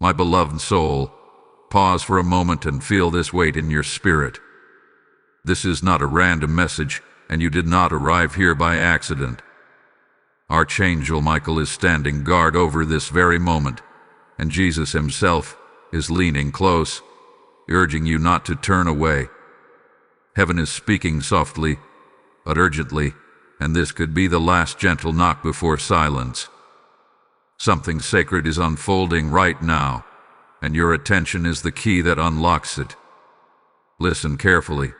My beloved soul, pause for a moment and feel this weight in your spirit. This is not a random message, and you did not arrive here by accident. Archangel Michael is standing guard over this very moment, and Jesus himself is leaning close, urging you not to turn away. Heaven is speaking softly, but urgently, and this could be the last gentle knock before silence. Something sacred is unfolding right now, and your attention is the key that unlocks it. Listen carefully.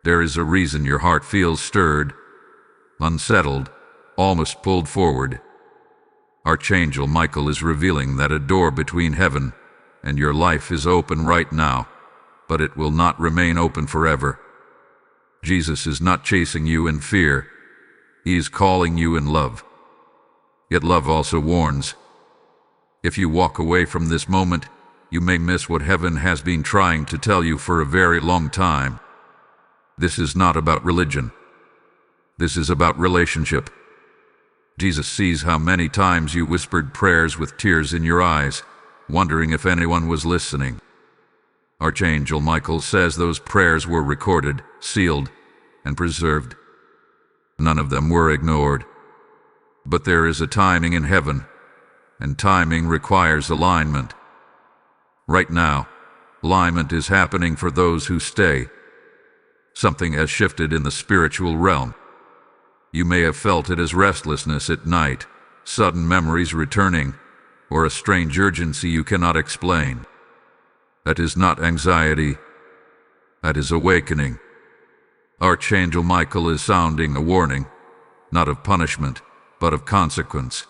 There is a reason your heart feels stirred, unsettled, almost pulled forward. Archangel Michael is revealing that a door between heaven and your life is open right now, but it will not remain open forever. Jesus is not chasing you in fear. He is calling you in love. Yet love also warns. If you walk away from this moment, you may miss what heaven has been trying to tell you for a very long time. This is not about religion. This is about relationship. Jesus sees how many times you whispered prayers with tears in your eyes, wondering if anyone was listening. Archangel Michael says those prayers were recorded, sealed, and preserved. None of them were ignored. But there is a timing in heaven, and timing requires alignment. Right now, alignment is happening for those who stay. Something has shifted in the spiritual realm. You may have felt it as restlessness at night, sudden memories returning, or a strange urgency you cannot explain. That is not anxiety. That is awakening. Archangel Michael is sounding a warning, not of punishment, but of consequence.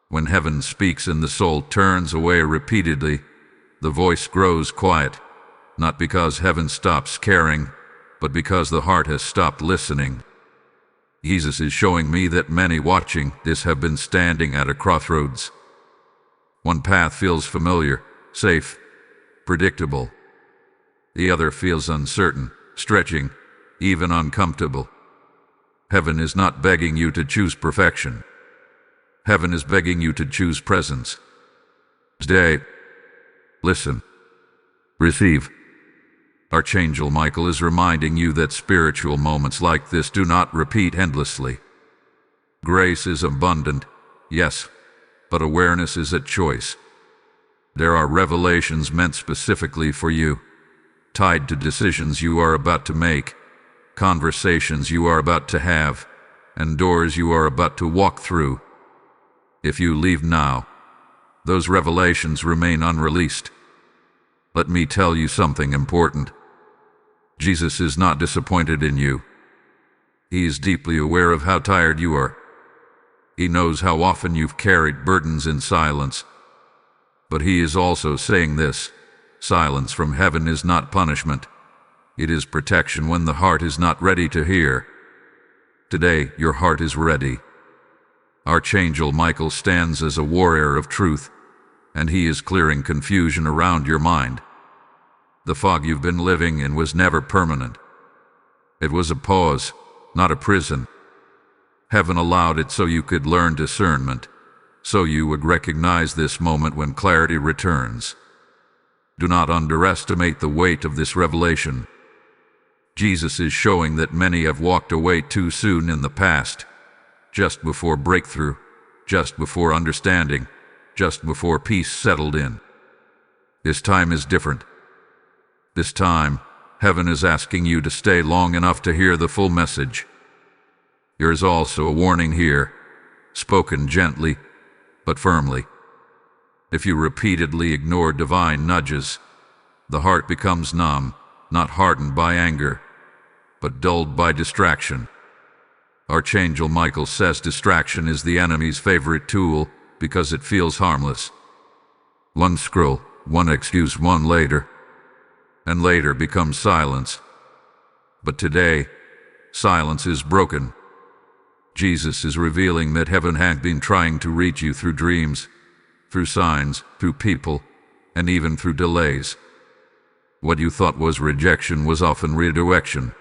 When heaven speaks and the soul turns away repeatedly, the voice grows quiet, not because heaven stops caring, but because the heart has stopped listening. Jesus is showing me that many watching this have been standing at a crossroads. One path feels familiar, safe, predictable. The other feels uncertain, stretching, even uncomfortable. Heaven is not begging you to choose perfection. Heaven is begging you to choose presence. Stay. Listen. Receive. Archangel Michael is reminding you that spiritual moments like this do not repeat endlessly. Grace is abundant, yes, but awareness is a choice. There are revelations meant specifically for you, tied to decisions you are about to make, conversations you are about to have, and doors you are about to walk through. If you leave now, those revelations remain unreleased. Let me tell you something important. Jesus is not disappointed in you. He is deeply aware of how tired you are. He knows how often you've carried burdens in silence. But he is also saying this: silence from heaven is not punishment. It is protection when the heart is not ready to hear. Today, your heart is ready. Archangel Michael stands as a warrior of truth, and he is clearing confusion around your mind. The fog you've been living in was never permanent. It was a pause, not a prison. Heaven allowed it so you could learn discernment, so you would recognize this moment when clarity returns. Do not underestimate the weight of this revelation. Jesus is showing that many have walked away too soon in the past, just before breakthrough, just before understanding, just before peace settled in. This time is different. This time, heaven is asking you to stay long enough to hear the full message. There is also a warning here, spoken gently, but firmly. If you repeatedly ignore divine nudges, the heart becomes numb, not hardened by anger, but dulled by distraction. Archangel Michael says distraction is the enemy's favorite tool because it feels harmless. One scroll, one excuse, one later, and later becomes silence. But today, silence is broken. Jesus is revealing that heaven had been trying to reach you through dreams, through signs, through people, and even through delays. What you thought was rejection was often redirection.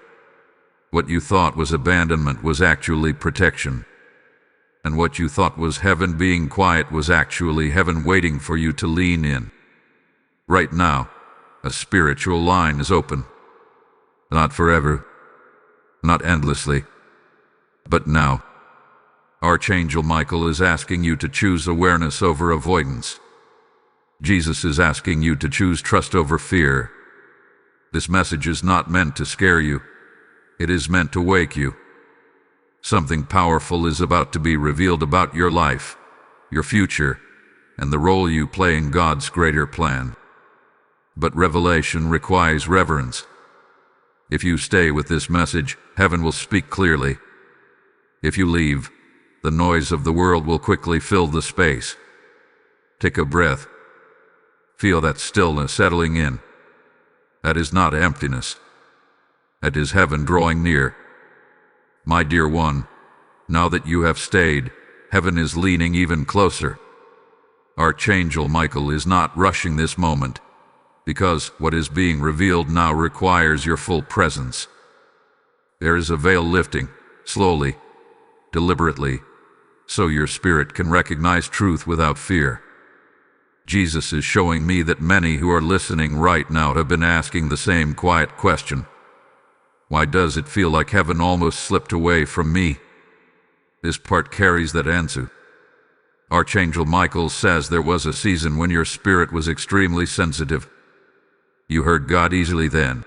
What you thought was abandonment was actually protection. And what you thought was heaven being quiet was actually heaven waiting for you to lean in. Right now, a spiritual line is open. Not forever, not endlessly, but now. Archangel Michael is asking you to choose awareness over avoidance. Jesus is asking you to choose trust over fear. This message is not meant to scare you. It is meant to wake you. Something powerful is about to be revealed about your life, your future, and the role you play in God's greater plan. But revelation requires reverence. If you stay with this message, heaven will speak clearly. If you leave, the noise of the world will quickly fill the space. Take a breath. Feel that stillness settling in. That is not emptiness. That is heaven drawing near. My dear one, now that you have stayed, heaven is leaning even closer. Archangel Michael is not rushing this moment, because what is being revealed now requires your full presence. There is a veil lifting, slowly, deliberately, so your spirit can recognize truth without fear. Jesus is showing me that many who are listening right now have been asking the same quiet question. Why does it feel like heaven almost slipped away from me? This part carries that answer. Archangel Michael says there was a season when your spirit was extremely sensitive. You heard God easily then.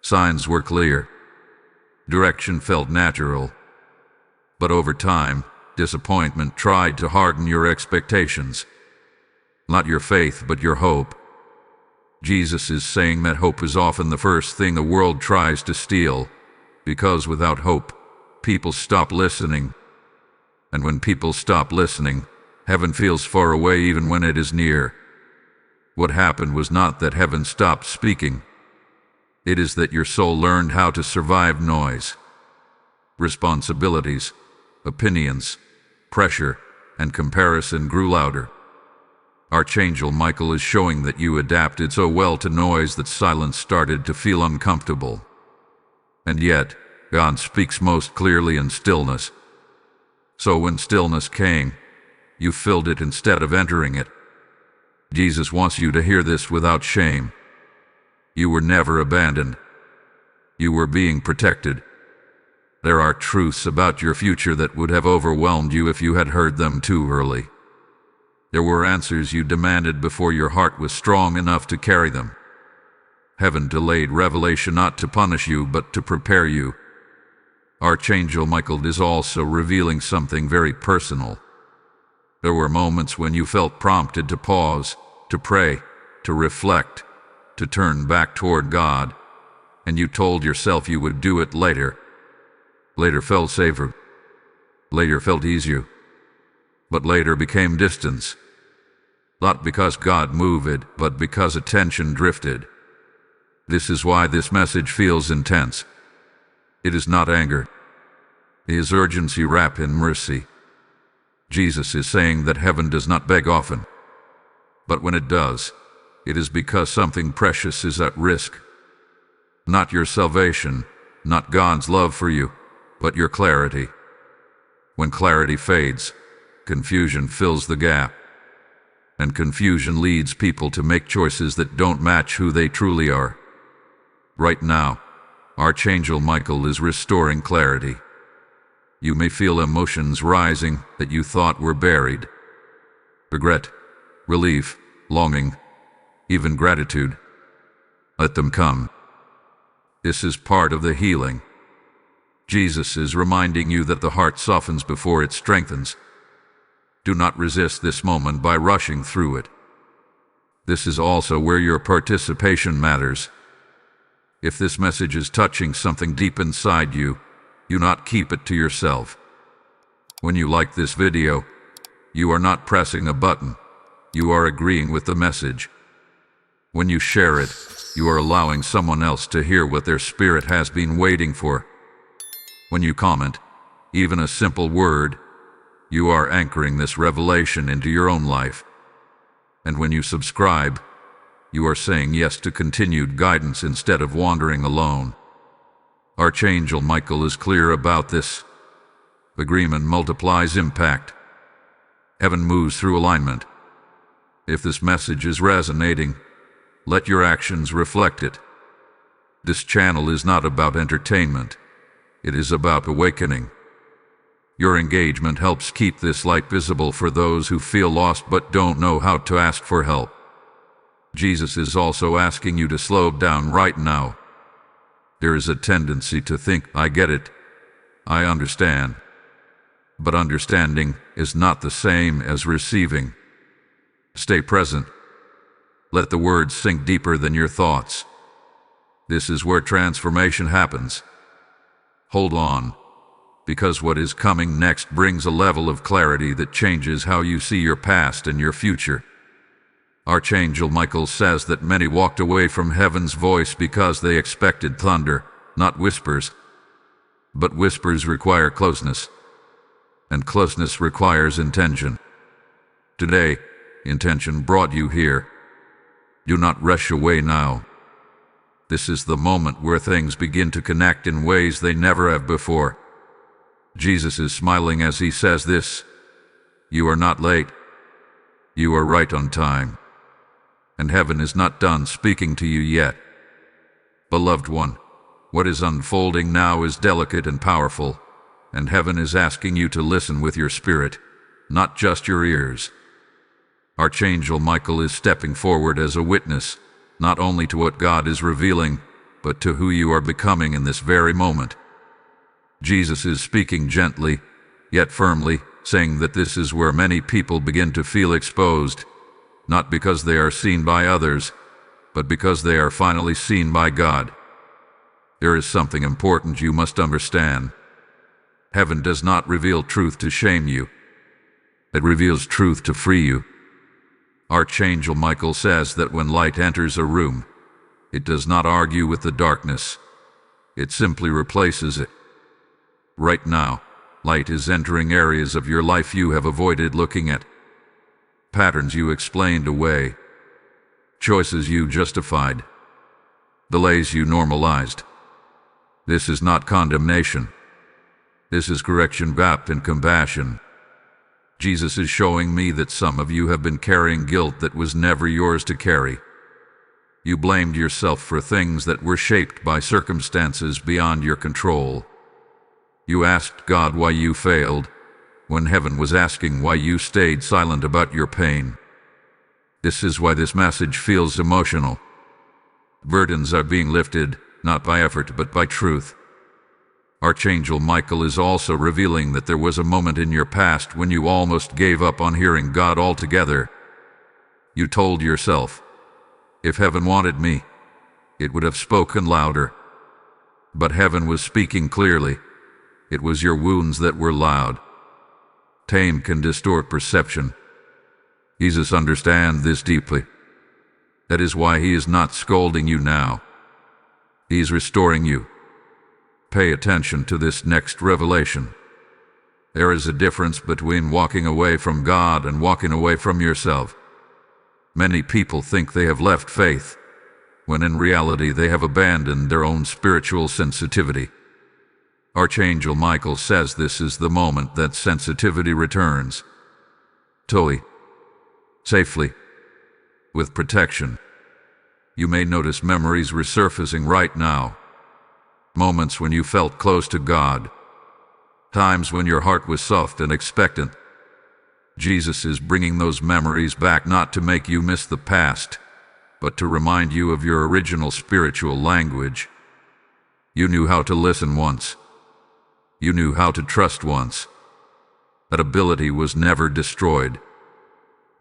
Signs were clear. Direction felt natural. But over time, disappointment tried to harden your expectations. Not your faith, but your hope. Jesus is saying that hope is often the first thing the world tries to steal, because without hope, people stop listening. And when people stop listening, heaven feels far away even when it is near. What happened was not that heaven stopped speaking. It is that your soul learned how to survive noise. Responsibilities, opinions, pressure, and comparison grew louder. Archangel Michael is showing that you adapted so well to noise that silence started to feel uncomfortable. And yet, God speaks most clearly in stillness. So when stillness came, you filled it instead of entering it. Jesus wants you to hear this without shame. You were never abandoned. You were being protected. There are truths about your future that would have overwhelmed you if you had heard them too early. There were answers you demanded before your heart was strong enough to carry them. Heaven delayed revelation not to punish you, but to prepare you. Archangel Michael is also revealing something very personal. There were moments when you felt prompted to pause, to pray, to reflect, to turn back toward God, and you told yourself you would do it later. Later felt safer. Later felt easier. But later became distance. Not because God moved, but because attention drifted. This is why this message feels intense. It is not anger. It is urgency wrapped in mercy. Jesus is saying that heaven does not beg often. But when it does, it is because something precious is at risk. Not your salvation, not God's love for you, but your clarity. When clarity fades, confusion fills the gap. And confusion leads people to make choices that don't match who they truly are. Right now, Archangel Michael is restoring clarity. You may feel emotions rising that you thought were buried. Regret, relief, longing, even gratitude. Let them come. This is part of the healing. Jesus is reminding you that the heart softens before it strengthens. Do not resist this moment by rushing through it. This is also where your participation matters. If this message is touching something deep inside you, do not keep it to yourself. When you like this video, you are not pressing a button. You are agreeing with the message. When you share it, you are allowing someone else to hear what their spirit has been waiting for. When you comment, even a simple word, you are anchoring this revelation into your own life. And when you subscribe, you are saying yes to continued guidance instead of wandering alone. Archangel Michael is clear about this. Agreement multiplies impact. Heaven moves through alignment. If this message is resonating, let your actions reflect it. This channel is not about entertainment. It is about awakening. Your engagement helps keep this light visible for those who feel lost but don't know how to ask for help. Jesus is also asking you to slow down right now. There is a tendency to think, I get it, I understand. But understanding is not the same as receiving. Stay present. Let the words sink deeper than your thoughts. This is where transformation happens. Hold on, because what is coming next brings a level of clarity that changes how you see your past and your future. Archangel Michael says that many walked away from heaven's voice because they expected thunder, not whispers. But whispers require closeness, and closeness requires intention. Today, intention brought you here. Do not rush away now. This is the moment where things begin to connect in ways they never have before. Jesus is smiling as he says this. You are not late. You are right on time. And heaven is not done speaking to you yet. Beloved one, what is unfolding now is delicate and powerful, and heaven is asking you to listen with your spirit, not just your ears. Archangel Michael is stepping forward as a witness, not only to what God is revealing, but to who you are becoming in this very moment. Jesus is speaking gently, yet firmly, saying that this is where many people begin to feel exposed, not because they are seen by others, but because they are finally seen by God. There is something important you must understand. Heaven does not reveal truth to shame you. It reveals truth to free you. Archangel Michael says that when light enters a room, it does not argue with the darkness. It simply replaces it. Right now, light is entering areas of your life you have avoided looking at. Patterns you explained away. Choices you justified. Delays you normalized. This is not condemnation. This is correction wrapped in compassion. Jesus is showing me that some of you have been carrying guilt that was never yours to carry. You blamed yourself for things that were shaped by circumstances beyond your control. You asked God why you failed, when heaven was asking why you stayed silent about your pain. This is why this message feels emotional. Burdens are being lifted, not by effort but by truth. Archangel Michael is also revealing that there was a moment in your past when you almost gave up on hearing God altogether. You told yourself, if heaven wanted me, it would have spoken louder. But heaven was speaking clearly. It was your wounds that were loud. Pain can distort perception. Jesus understands this deeply. That is why he is not scolding you now. He is restoring you. Pay attention to this next revelation. There is a difference between walking away from God and walking away from yourself. Many people think they have left faith, when in reality they have abandoned their own spiritual sensitivity. Archangel Michael says this is the moment that sensitivity returns. Fully, safely, with protection. You may notice memories resurfacing right now. Moments when you felt close to God. Times when your heart was soft and expectant. Jesus is bringing those memories back not to make you miss the past, but to remind you of your original spiritual language. You knew how to listen once. You knew how to trust once. That ability was never destroyed.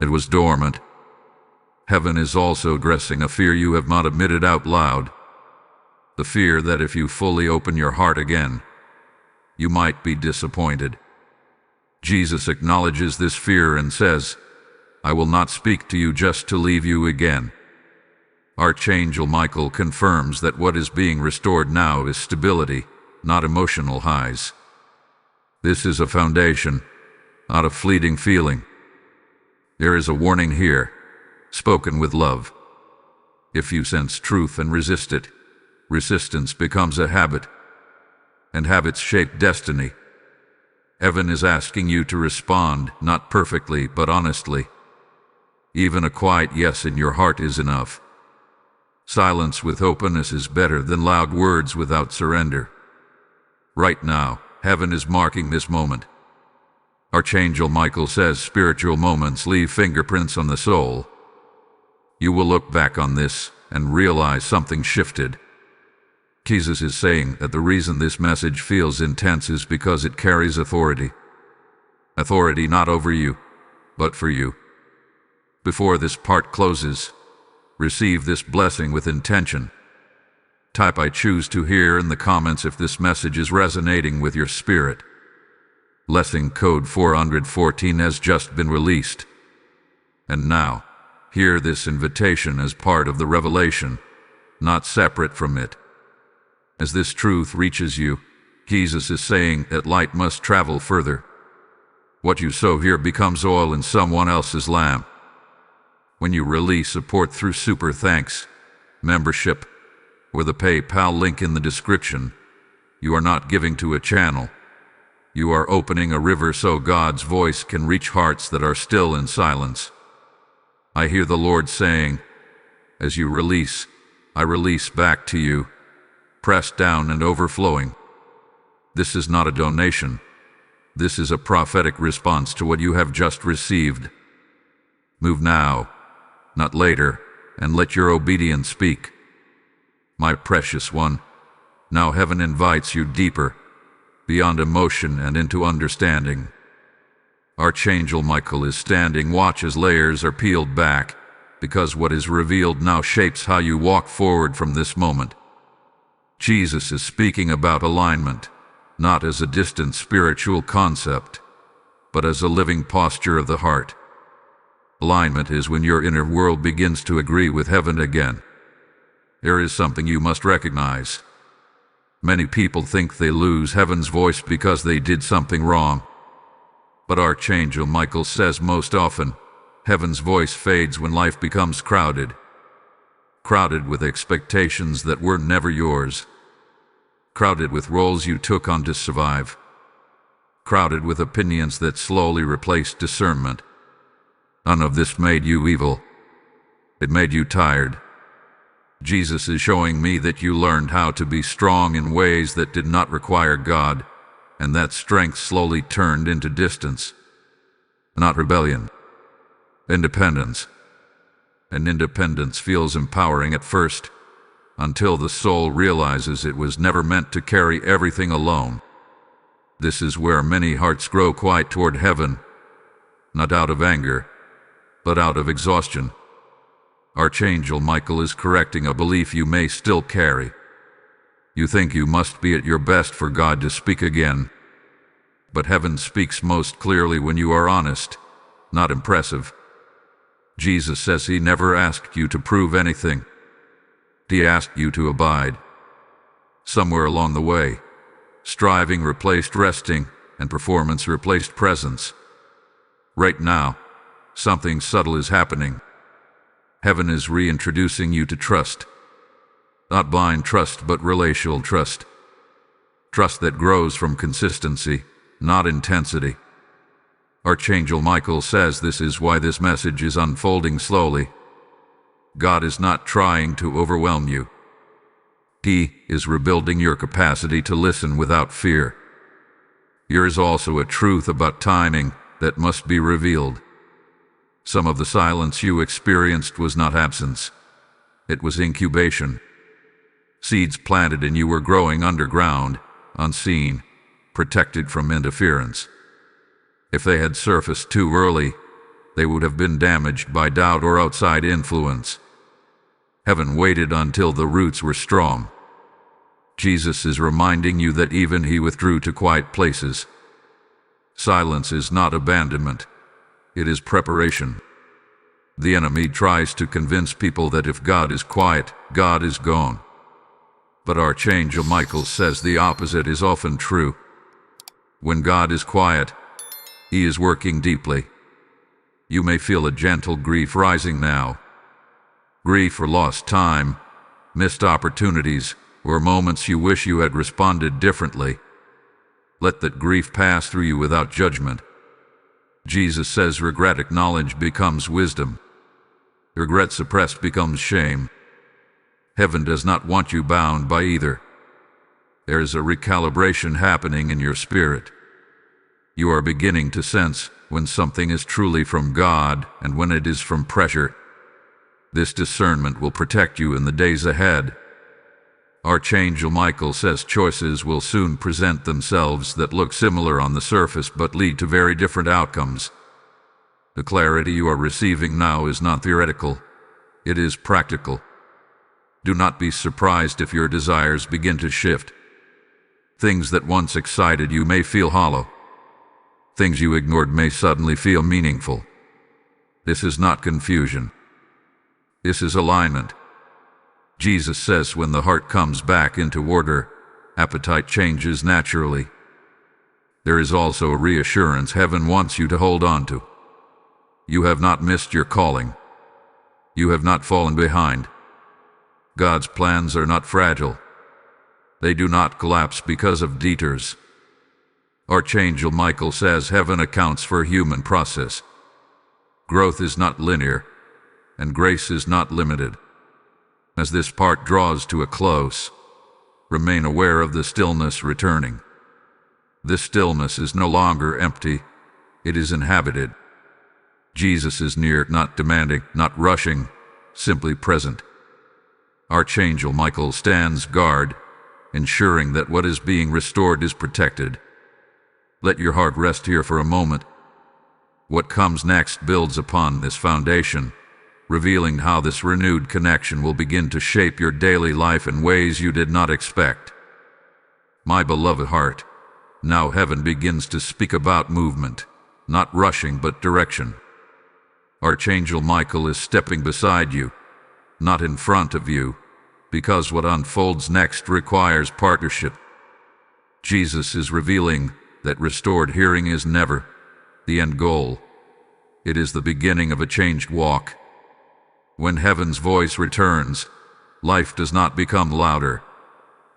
It was dormant. Heaven is also addressing a fear you have not admitted out loud. The fear that if you fully open your heart again, you might be disappointed. Jesus acknowledges this fear and says, I will not speak to you just to leave you again. Archangel Michael confirms that what is being restored now is stability, not emotional highs. This is a foundation, not a fleeting feeling. There is a warning here, spoken with love. If you sense truth and resist it, resistance becomes a habit, and habits shape destiny. Heaven is asking you to respond, not perfectly, but honestly. Even a quiet yes in your heart is enough. Silence with openness is better than loud words without surrender. Right now, heaven is marking this moment. Archangel Michael says spiritual moments leave fingerprints on the soul. You will look back on this and realize something shifted. Jesus is saying that the reason this message feels intense is because it carries authority. Authority not over you, but for you. Before this part closes, receive this blessing with intention. Type "I choose to hear" in the comments if this message is resonating with your spirit. Blessing code 414 has just been released. And now, hear this invitation as part of the revelation, not separate from it. As this truth reaches you, Jesus is saying that light must travel further. What you sow here becomes oil in someone else's lamp. When you release support through super thanks, membership, or the PayPal link in the description, you are not giving to a channel. You are opening a river so God's voice can reach hearts that are still in silence. I hear the Lord saying, as you release, I release back to you, pressed down and overflowing. This is not a donation. This is a prophetic response to what you have just received. Move now, not later, and let your obedience speak. My precious one, now heaven invites you deeper, beyond emotion and into understanding. Archangel Michael is standing watch as layers are peeled back, because what is revealed now shapes how you walk forward from this moment. Jesus is speaking about alignment, not as a distant spiritual concept, but as a living posture of the heart. Alignment is when your inner world begins to agree with heaven again. There is something you must recognize. Many people think they lose heaven's voice because they did something wrong. But Archangel Michael says most often, heaven's voice fades when life becomes crowded. Crowded with expectations that were never yours. Crowded with roles you took on to survive. Crowded with opinions that slowly replaced discernment. None of this made you evil. It made you tired. Jesus is showing me that you learned how to be strong in ways that did not require God, and that strength slowly turned into distance. Not rebellion. Independence. And independence feels empowering at first, until the soul realizes it was never meant to carry everything alone. This is where many hearts grow quiet toward heaven, not out of anger, but out of exhaustion. Archangel Michael is correcting a belief you may still carry. You think you must be at your best for God to speak again. But heaven speaks most clearly when you are honest, not impressive. Jesus says he never asked you to prove anything. He asked you to abide. Somewhere along the way, striving replaced resting, and performance replaced presence. Right now, something subtle is happening. Heaven is reintroducing you to trust. Not blind trust, but relational trust. Trust that grows from consistency, not intensity. Archangel Michael says this is why this message is unfolding slowly. God is not trying to overwhelm you. He is rebuilding your capacity to listen without fear. There is also a truth about timing that must be revealed. Some of the silence you experienced was not absence. It was incubation. Seeds planted and you were growing underground, unseen, protected from interference. If they had surfaced too early, they would have been damaged by doubt or outside influence. Heaven waited until the roots were strong. Jesus is reminding you that even he withdrew to quiet places. Silence is not abandonment. It is preparation. The enemy tries to convince people that if God is quiet, God is gone. But Archangel Michael says the opposite is often true. When God is quiet, he is working deeply. You may feel a gentle grief rising now. Grief for lost time, missed opportunities, or moments you wish you had responded differently. Let that grief pass through you without judgment. Jesus says regret acknowledged becomes wisdom. Regret suppressed becomes shame. Heaven does not want you bound by either. There is a recalibration happening in your spirit. You are beginning to sense when something is truly from God and when it is from pressure. This discernment will protect you in the days ahead. Archangel Michael says choices will soon present themselves that look similar on the surface but lead to very different outcomes. The clarity you are receiving now is not theoretical. It is practical. Do not be surprised if your desires begin to shift. Things that once excited you may feel hollow. Things you ignored may suddenly feel meaningful. This is not confusion. This is alignment. Jesus says when the heart comes back into order, appetite changes naturally. There is also a reassurance heaven wants you to hold on to. You have not missed your calling. You have not fallen behind. God's plans are not fragile. They do not collapse because of detours. Archangel Michael says heaven accounts for human process. Growth is not linear, and grace is not limited. As this part draws to a close, remain aware of the stillness returning. This stillness is no longer empty, it is inhabited. Jesus is near, not demanding, not rushing, simply present. Archangel Michael stands guard, ensuring that what is being restored is protected. Let your heart rest here for a moment. What comes next builds upon this foundation, revealing how this renewed connection will begin to shape your daily life in ways you did not expect. My beloved heart, now heaven begins to speak about movement, not rushing but direction. Archangel Michael is stepping beside you, not in front of you, because what unfolds next requires partnership. Jesus is revealing that restored hearing is never the end goal. It is the beginning of a changed walk. When heaven's voice returns, life does not become louder.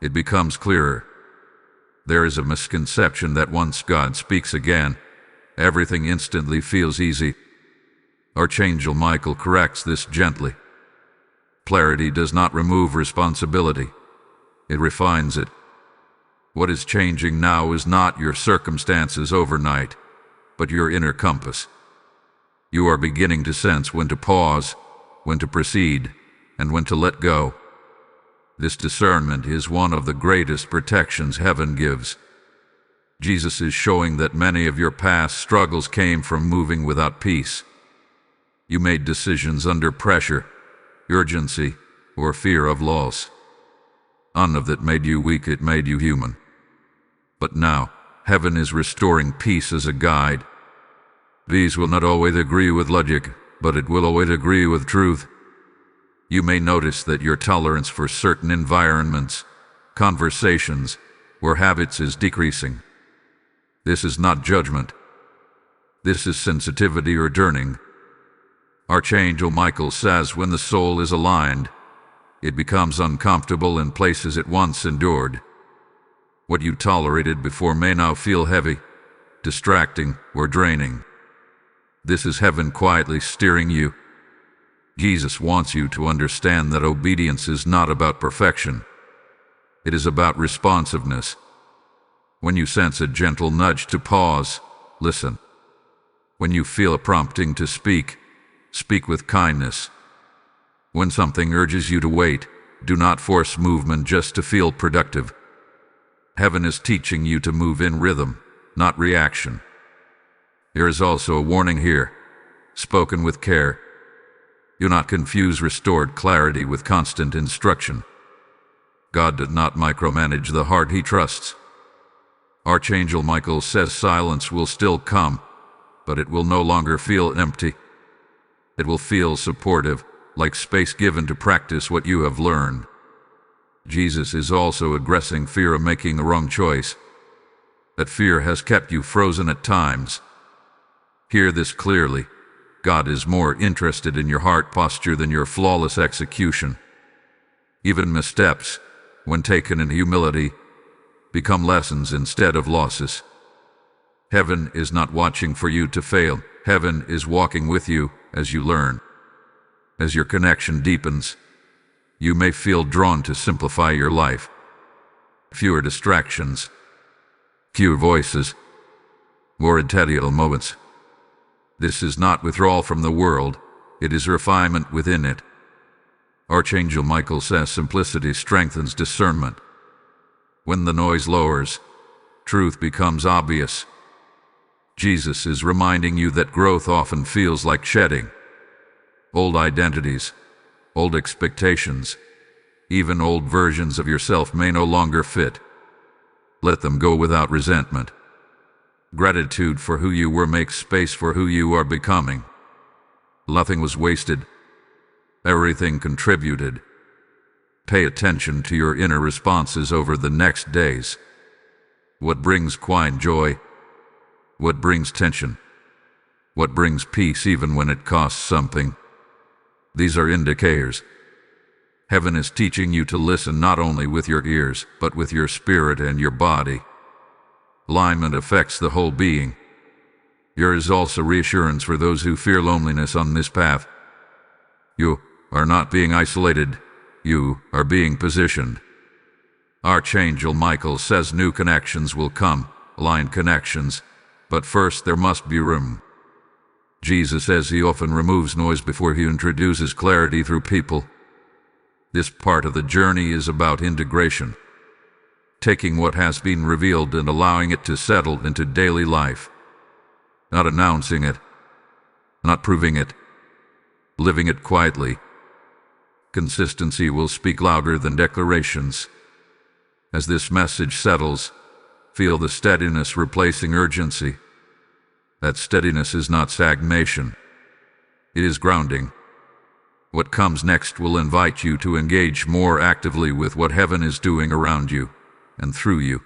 It becomes clearer. There is a misconception that once God speaks again, everything instantly feels easy. Archangel Michael corrects this gently. Clarity does not remove responsibility. It refines it. What is changing now is not your circumstances overnight, but your inner compass. You are beginning to sense when to pause, when to proceed, and when to let go. This discernment is one of the greatest protections heaven gives. Jesus is showing that many of your past struggles came from moving without peace. You made decisions under pressure, urgency, or fear of loss. None of that made you weak, it made you human. But now, heaven is restoring peace as a guide. Peace will not always agree with logic, but it will always agree with truth. You may notice that your tolerance for certain environments, conversations, or habits is decreasing. This is not judgment. This is sensitivity or discerning. Archangel Michael says when the soul is aligned, it becomes uncomfortable in places it once endured. What you tolerated before may now feel heavy, distracting, or draining. This is heaven quietly steering you. Jesus wants you to understand that obedience is not about perfection. It is about responsiveness. When you sense a gentle nudge to pause, listen. When you feel a prompting to speak, speak with kindness. When something urges you to wait, do not force movement just to feel productive. Heaven is teaching you to move in rhythm, not reaction. There is also a warning here, spoken with care. Do not confuse restored clarity with constant instruction. God did not micromanage the heart he trusts. Archangel Michael says silence will still come, but it will no longer feel empty. It will feel supportive, like space given to practice what you have learned. Jesus is also addressing fear of making the wrong choice. That fear has kept you frozen at times. Hear this clearly. God is more interested in your heart posture than your flawless execution. Even missteps, when taken in humility, become lessons instead of losses. Heaven is not watching for you to fail. Heaven is walking with you as you learn. As your connection deepens, you may feel drawn to simplify your life. Fewer distractions, fewer voices, more intentional moments. This is not withdrawal from the world, it is refinement within it. Archangel Michael says simplicity strengthens discernment. When the noise lowers, truth becomes obvious. Jesus is reminding you that growth often feels like shedding. Old identities, old expectations, even old versions of yourself may no longer fit. Let them go without resentment. Gratitude for who you were makes space for who you are becoming. Nothing was wasted. Everything contributed. Pay attention to your inner responses over the next days. What brings quiet joy? What brings tension? What brings peace even when it costs something? These are indicators. Heaven is teaching you to listen not only with your ears, but with your spirit and your body. Alignment affects the whole being. There is also reassurance for those who fear loneliness on this path. You are not being isolated. You are being positioned. Archangel Michael says new connections will come, aligned connections, but first there must be room. Jesus says he often removes noise before he introduces clarity through people. This part of the journey is about integration, taking what has been revealed and allowing it to settle into daily life. Not announcing it, not proving it, living it quietly. Consistency will speak louder than declarations. As this message settles, feel the steadiness replacing urgency. That steadiness is not stagnation. It is grounding. What comes next will invite you to engage more actively with what heaven is doing around you and through you.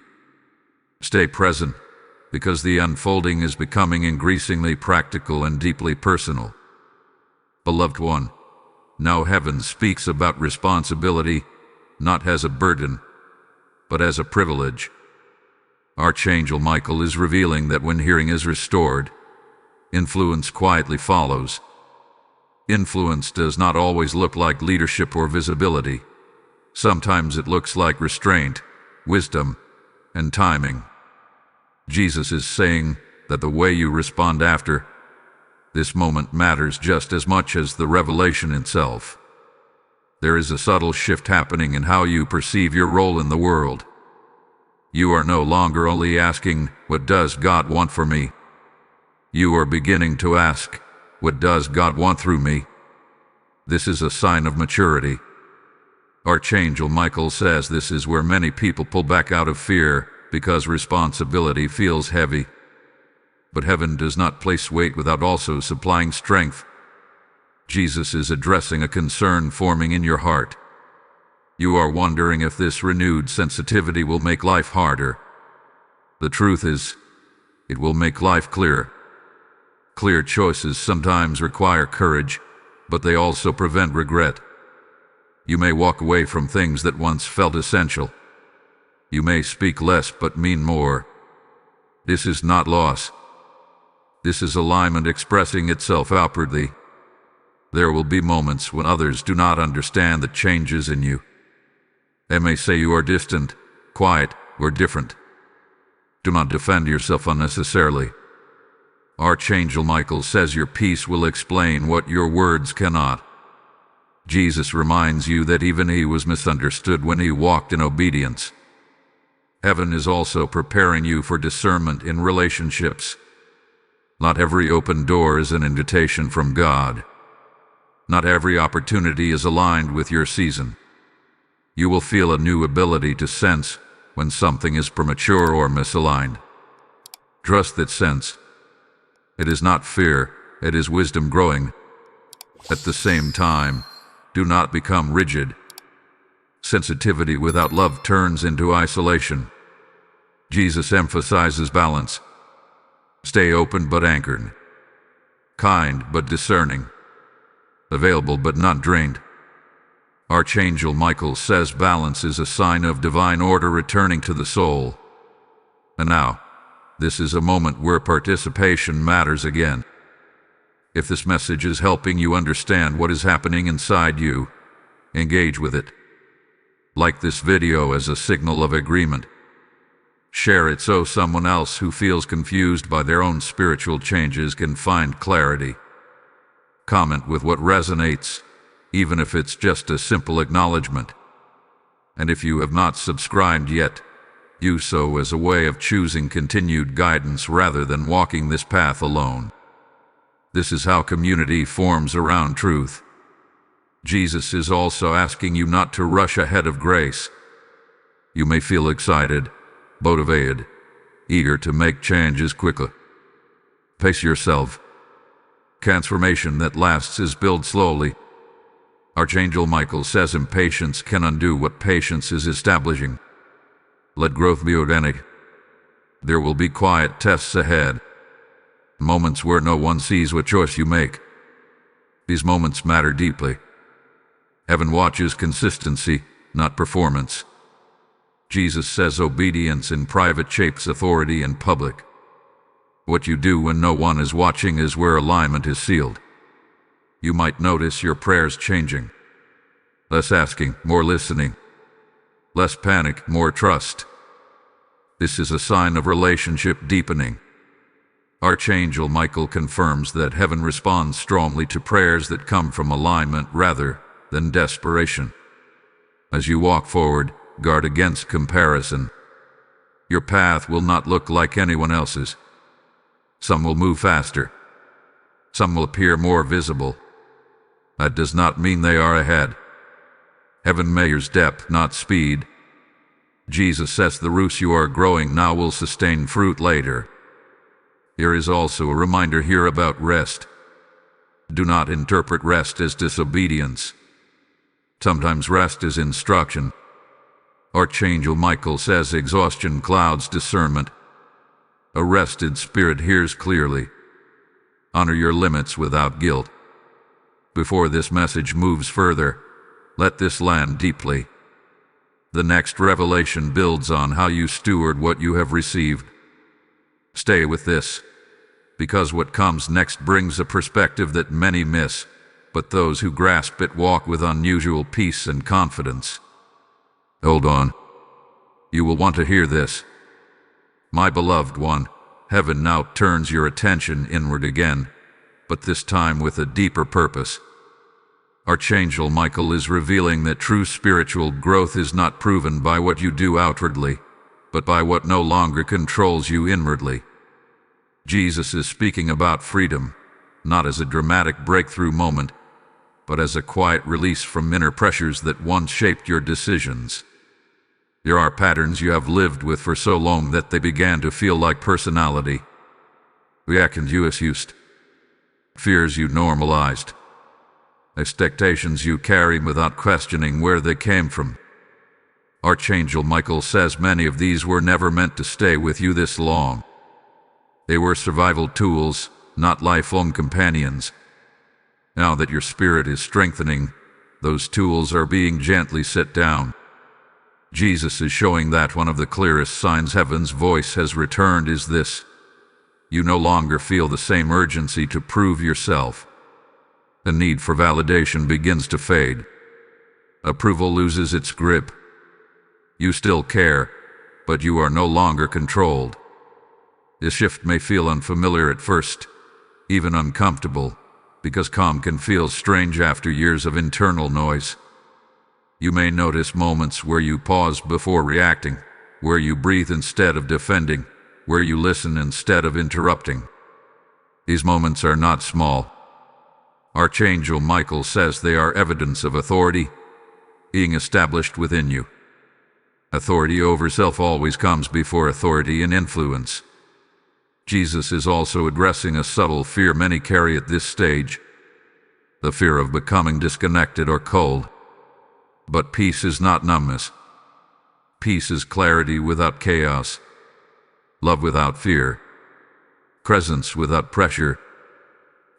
Stay present, because the unfolding is becoming increasingly practical and deeply personal. Beloved one, now heaven speaks about responsibility, not as a burden, but as a privilege. Archangel Michael is revealing that when hearing is restored, influence quietly follows. Influence does not always look like leadership or visibility. Sometimes it looks like restraint, wisdom, and timing. Jesus is saying that the way you respond after this moment matters just as much as the revelation itself. There is a subtle shift happening in how you perceive your role in the world. You are no longer only asking, "What does God want for me?" You are beginning to ask, "What does God want through me?" This is a sign of maturity. Archangel Michael says this is where many people pull back out of fear because responsibility feels heavy. But heaven does not place weight without also supplying strength. Jesus is addressing a concern forming in your heart. You are wondering if this renewed sensitivity will make life harder. The truth is, it will make life clearer. Clear choices sometimes require courage, but they also prevent regret. You may walk away from things that once felt essential. You may speak less but mean more. This is not loss. This is alignment expressing itself outwardly. There will be moments when others do not understand the changes in you. They may say you are distant, quiet, or different. Do not defend yourself unnecessarily. Archangel Michael says your peace will explain what your words cannot. Jesus reminds you that even he was misunderstood when he walked in obedience. Heaven is also preparing you for discernment in relationships. Not every open door is an invitation from God. Not every opportunity is aligned with your season. You will feel a new ability to sense when something is premature or misaligned. Trust that sense. It is not fear, it is wisdom growing. At the same time, do not become rigid. Sensitivity without love turns into isolation. Jesus emphasizes balance. Stay open but anchored. Kind but discerning. Available but not drained. Archangel Michael says balance is a sign of divine order returning to the soul. And now, this is a moment where participation matters again. If this message is helping you understand what is happening inside you, engage with it. Like this video as a signal of agreement. Share it so someone else who feels confused by their own spiritual changes can find clarity. Comment with what resonates, even if it's just a simple acknowledgement. And if you have not subscribed yet, do so as a way of choosing continued guidance rather than walking this path alone. This is how community forms around truth. Jesus is also asking you not to rush ahead of grace. You may feel excited, motivated, eager to make changes quickly. Pace yourself. Transformation that lasts is built slowly. Archangel Michael says impatience can undo what patience is establishing. Let growth be organic. There will be quiet tests ahead. Moments where no one sees what choice you make. These moments matter deeply. Heaven watches consistency, not performance. Jesus says obedience in private shapes authority in public. What you do when no one is watching is where alignment is sealed. You might notice your prayers changing. Less asking, more listening. Less panic, more trust. This is a sign of relationship deepening. Archangel Michael confirms that heaven responds strongly to prayers that come from alignment rather than desperation. As you walk forward, guard against comparison. Your path will not look like anyone else's. Some will move faster. Some will appear more visible. That does not mean they are ahead. Heaven measures depth, not speed. Jesus says the roots you are growing now will sustain fruit later. There is also a reminder here about rest. Do not interpret rest as disobedience. Sometimes rest is instruction. Archangel Michael says exhaustion clouds discernment. A rested spirit hears clearly. Honor your limits without guilt. Before this message moves further, let this land deeply. The next revelation builds on how you steward what you have received. Stay with this, because what comes next brings a perspective that many miss, but those who grasp it walk with unusual peace and confidence. Hold on. You will want to hear this. My beloved one, heaven now turns your attention inward again, but this time with a deeper purpose. Archangel Michael is revealing that true spiritual growth is not proven by what you do outwardly, but by what no longer controls you inwardly. Jesus is speaking about freedom, not as a dramatic breakthrough moment, but as a quiet release from inner pressures that once shaped your decisions. There are patterns you have lived with for so long that they began to feel like personality. Reactions you assumed. Fears you normalized. Expectations you carry without questioning where they came from. Archangel Michael says many of these were never meant to stay with you this long. They were survival tools, not lifelong companions. Now that your spirit is strengthening, those tools are being gently set down. Jesus is showing that one of the clearest signs heaven's voice has returned is this. You no longer feel the same urgency to prove yourself. The need for validation begins to fade. Approval loses its grip. You still care, but you are no longer controlled. This shift may feel unfamiliar at first, even uncomfortable, because calm can feel strange after years of internal noise. You may notice moments where you pause before reacting, where you breathe instead of defending, where you listen instead of interrupting. These moments are not small. Archangel Michael says they are evidence of authority being established within you. Authority over self always comes before authority and influence. Jesus is also addressing a subtle fear many carry at this stage, the fear of becoming disconnected or cold. But peace is not numbness. Peace is clarity without chaos, love without fear, presence without pressure.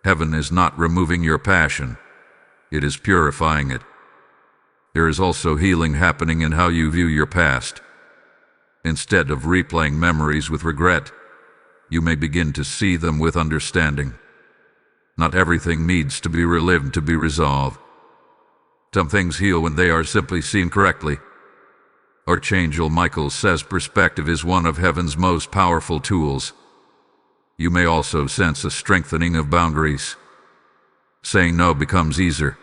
Heaven is not removing your passion, it is purifying it. There is also healing happening in how you view your past. Instead of replaying memories with regret, you may begin to see them with understanding. Not everything needs to be relived to be resolved. Some things heal when they are simply seen correctly. Archangel Michael says perspective is one of heaven's most powerful tools. You may also sense a strengthening of boundaries. Saying no becomes easier.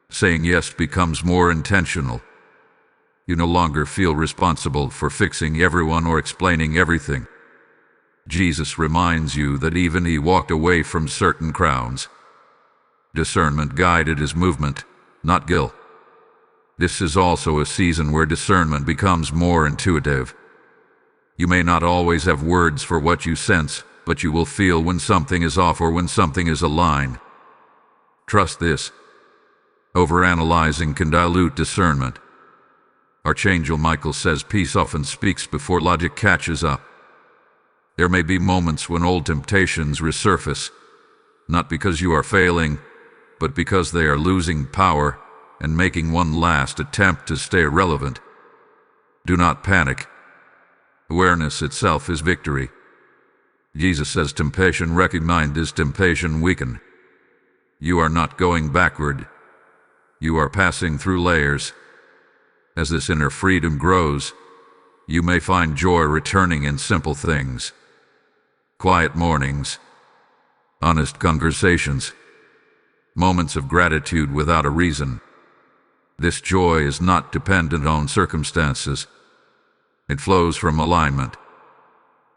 Saying yes becomes more intentional. You no longer feel responsible for fixing everyone or explaining everything. Jesus reminds you that even he walked away from certain crowds. Discernment guided his movement, not guilt. This is also a season where discernment becomes more intuitive. You may not always have words for what you sense, but you will feel when something is off or when something is aligned. Trust this. Overanalyzing can dilute discernment. Archangel Michael says peace often speaks before logic catches up. There may be moments when old temptations resurface, not because you are failing, but because they are losing power and making one last attempt to stay relevant. Do not panic. Awareness itself is victory. Jesus says temptation recognized is temptation weakened. You are not going backward. You are passing through layers. As this inner freedom grows, you may find joy returning in simple things. Quiet mornings, honest conversations, moments of gratitude without a reason. This joy is not dependent on circumstances. It flows from alignment.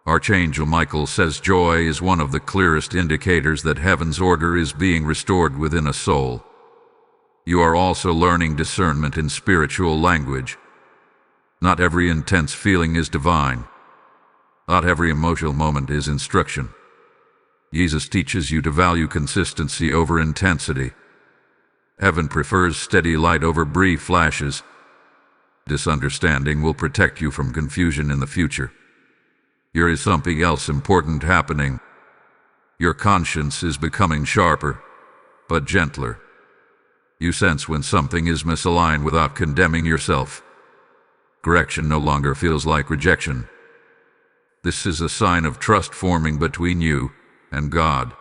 Archangel Michael says joy is one of the clearest indicators that heaven's order is being restored within a soul. You are also learning discernment in spiritual language. Not every intense feeling is divine. Not every emotional moment is instruction. Jesus teaches you to value consistency over intensity. Heaven prefers steady light over brief flashes. This understanding will protect you from confusion in the future. Here is something else important happening. Your conscience is becoming sharper, but gentler. You sense when something is misaligned without condemning yourself. Correction no longer feels like rejection. This is a sign of trust forming between you and God.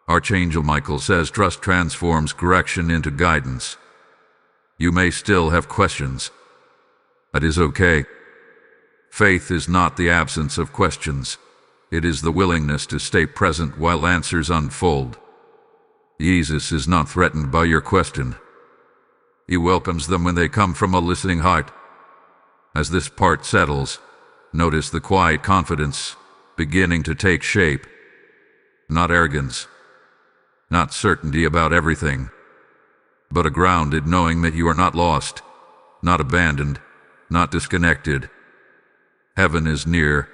Archangel Michael says trust transforms correction into guidance. You may still have questions. That is okay. Faith is not the absence of questions. It is the willingness to stay present while answers unfold. Jesus is not threatened by your question. He welcomes them when they come from a listening heart. As this part settles, notice the quiet confidence beginning to take shape. Not arrogance, not certainty about everything, but a grounded knowing that you are not lost, not abandoned, not disconnected. Heaven is near,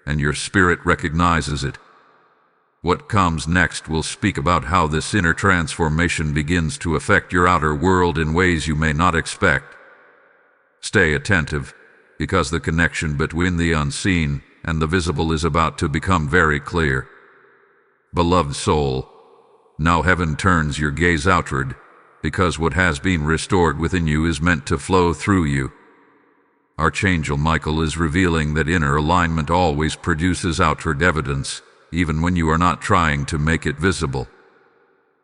and your spirit recognizes it. What comes next will speak about how this inner transformation begins to affect your outer world in ways you may not expect. Stay attentive, because the connection between the unseen and the visible is about to become very clear. Beloved soul, now heaven turns your gaze outward, because what has been restored within you is meant to flow through you. Archangel Michael is revealing that inner alignment always produces outward evidence, even when you are not trying to make it visible.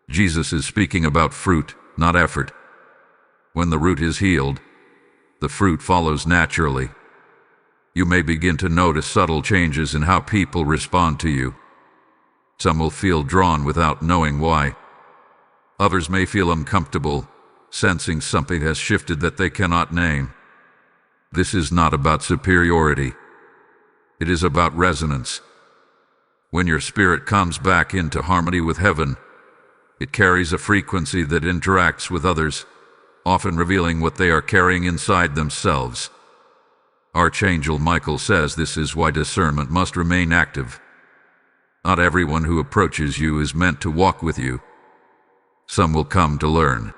Jesus is speaking about fruit, not effort. When the root is healed, the fruit follows naturally. You may begin to notice subtle changes in how people respond to you. Some will feel drawn without knowing why. Others may feel uncomfortable, sensing something has shifted that they cannot name. This is not about superiority. It is about resonance. When your spirit comes back into harmony with heaven, it carries a frequency that interacts with others, often revealing what they are carrying inside themselves. Archangel Michael says this is why discernment must remain active. Not everyone who approaches you is meant to walk with you. Some will come to learn.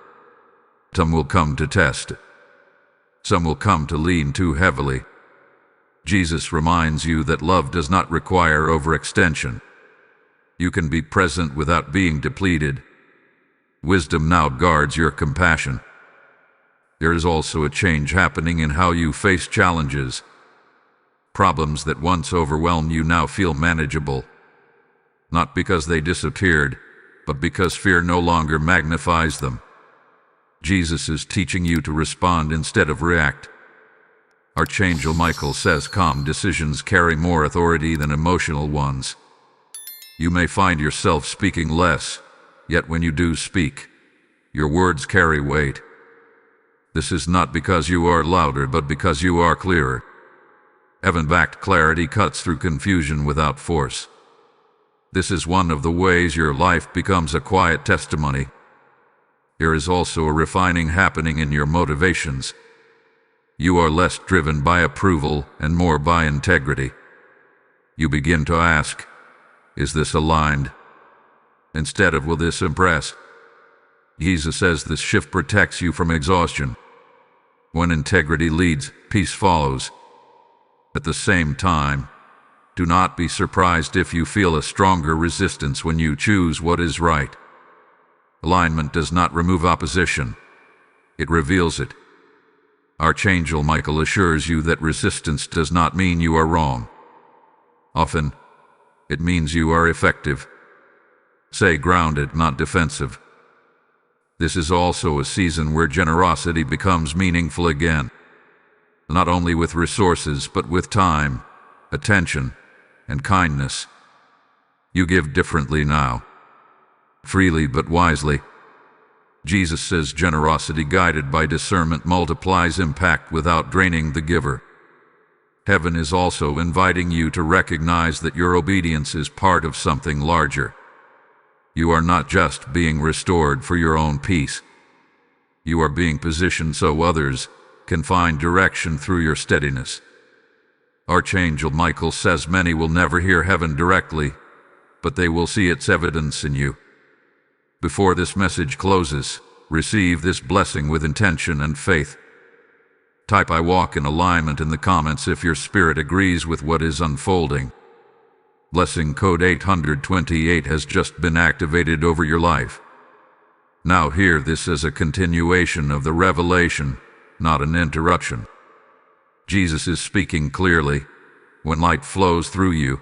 Some will come to test. Some will come to lean too heavily. Jesus reminds you that love does not require overextension. You can be present without being depleted. Wisdom now guards your compassion. There is also a change happening in how you face challenges. Problems that once overwhelmed you now feel manageable, not because they disappeared, but because fear no longer magnifies them. Jesus is teaching you to respond instead of react. Archangel Michael says calm decisions carry more authority than emotional ones. You may find yourself speaking less, yet when you do speak, your words carry weight. This is not because you are louder, but because you are clearer. Heaven-backed clarity cuts through confusion without force. This is one of the ways your life becomes a quiet testimony. There is also a refining happening in your motivations. You are less driven by approval and more by integrity. You begin to ask, is this aligned? Instead of, will this impress? Jesus says this shift protects you from exhaustion. When integrity leads, peace follows. At the same time, do not be surprised if you feel a stronger resistance when you choose what is right. Alignment does not remove opposition. It reveals it. Archangel Michael assures you that resistance does not mean you are wrong. Often, it means you are effective. Stay grounded, not defensive. This is also a season where generosity becomes meaningful again. Not only with resources, but with time, attention, and kindness. You give differently now. Freely but wisely. Jesus says generosity guided by discernment multiplies impact without draining the giver. Heaven is also inviting you to recognize that your obedience is part of something larger. You are not just being restored for your own peace. You are being positioned so others can find direction through your steadiness. Archangel Michael says many will never hear heaven directly, but they will see its evidence in you. Before this message closes, receive this blessing with intention and faith. Type "I walk in alignment" in the comments if your spirit agrees with what is unfolding. Blessing code 828 has just been activated over your life. Now hear this as a continuation of the revelation, not an interruption. Jesus is speaking clearly. When light flows through you,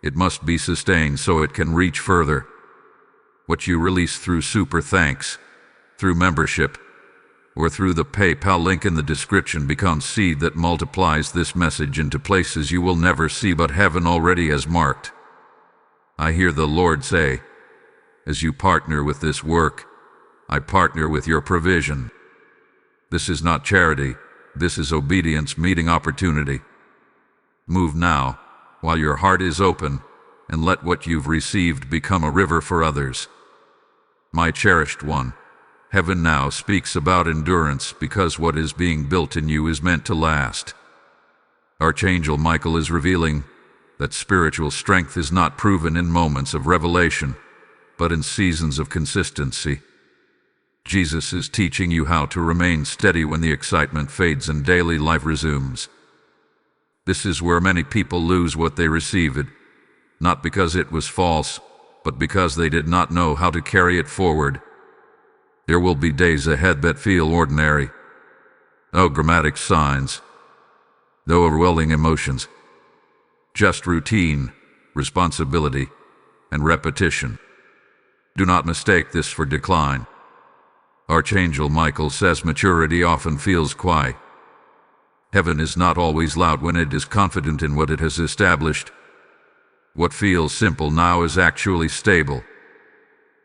it must be sustained so it can reach further. What you release through super thanks, through membership, or through the PayPal link in the description becomes seed that multiplies this message into places you will never see but heaven already has marked. I hear the Lord say, as you partner with this work, I partner with your provision. This is not charity, this is obedience meeting opportunity. Move now, while your heart is open, and let what you've received become a river for others. My cherished one, heaven now speaks about endurance because what is being built in you is meant to last. Archangel Michael is revealing that spiritual strength is not proven in moments of revelation, but in seasons of consistency. Jesus is teaching you how to remain steady when the excitement fades and daily life resumes. This is where many people lose what they received, not because it was false, but because they did not know how to carry it forward. There will be days ahead that feel ordinary. No dramatic signs, no overwhelming emotions. Just routine, responsibility, and repetition. Do not mistake this for decline. Archangel Michael says maturity often feels quiet. Heaven is not always loud when it is confident in what it has established. What feels simple now is actually stable.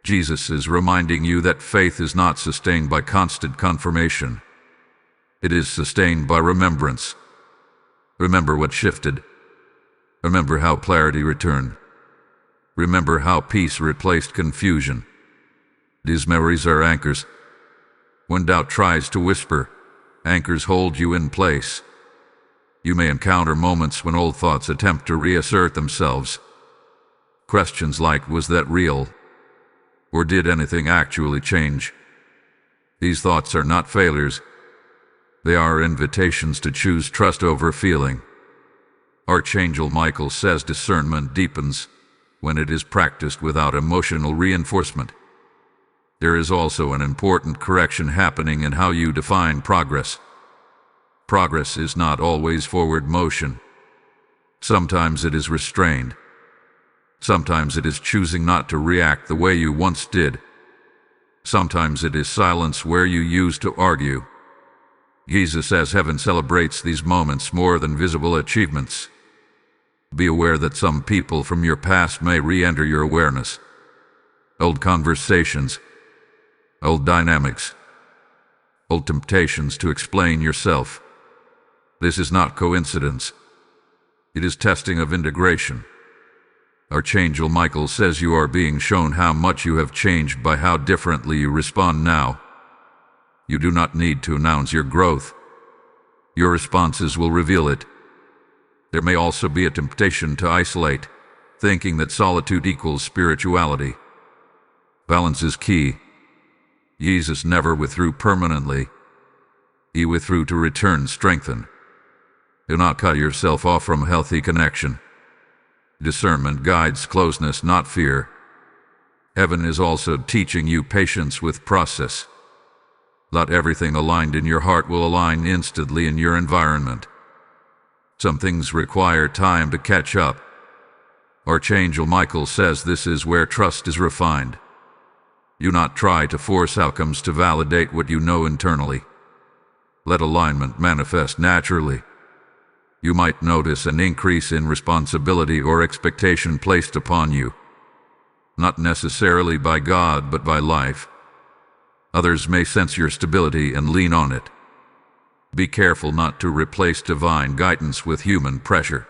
Jesus is reminding you that faith is not sustained by constant confirmation. It is sustained by remembrance. Remember what shifted. Remember how clarity returned. Remember how peace replaced confusion. These memories are anchors. When doubt tries to whisper, anchors hold you in place. You may encounter moments when old thoughts attempt to reassert themselves. Questions like, was that real? Or did anything actually change? These thoughts are not failures. They are invitations to choose trust over feeling. Archangel Michael says discernment deepens when it is practiced without emotional reinforcement. There is also an important correction happening in how you define progress. Progress is not always forward motion. Sometimes it is restrained. Sometimes it is choosing not to react the way you once did. Sometimes it is silence where you used to argue. Jesus says heaven celebrates these moments more than visible achievements. Be aware that some people from your past may re-enter your awareness. Old conversations, old dynamics, old temptations to explain yourself. This is not coincidence. It is testing of integration. Archangel Michael says you are being shown how much you have changed by how differently you respond now. You do not need to announce your growth. Your responses will reveal it. There may also be a temptation to isolate, thinking that solitude equals spirituality. Balance is key. Jesus never withdrew permanently. He withdrew to return strengthened. Do not cut yourself off from healthy connection. Discernment guides closeness, not fear. Heaven is also teaching you patience with process. Not everything aligned in your heart will align instantly in your environment. Some things require time to catch up. Archangel Michael says this is where trust is refined. Do not try to force outcomes to validate what you know internally. Let alignment manifest naturally. You might notice an increase in responsibility or expectation placed upon you. Not necessarily by God, but by life. Others may sense your stability and lean on it. Be careful not to replace divine guidance with human pressure.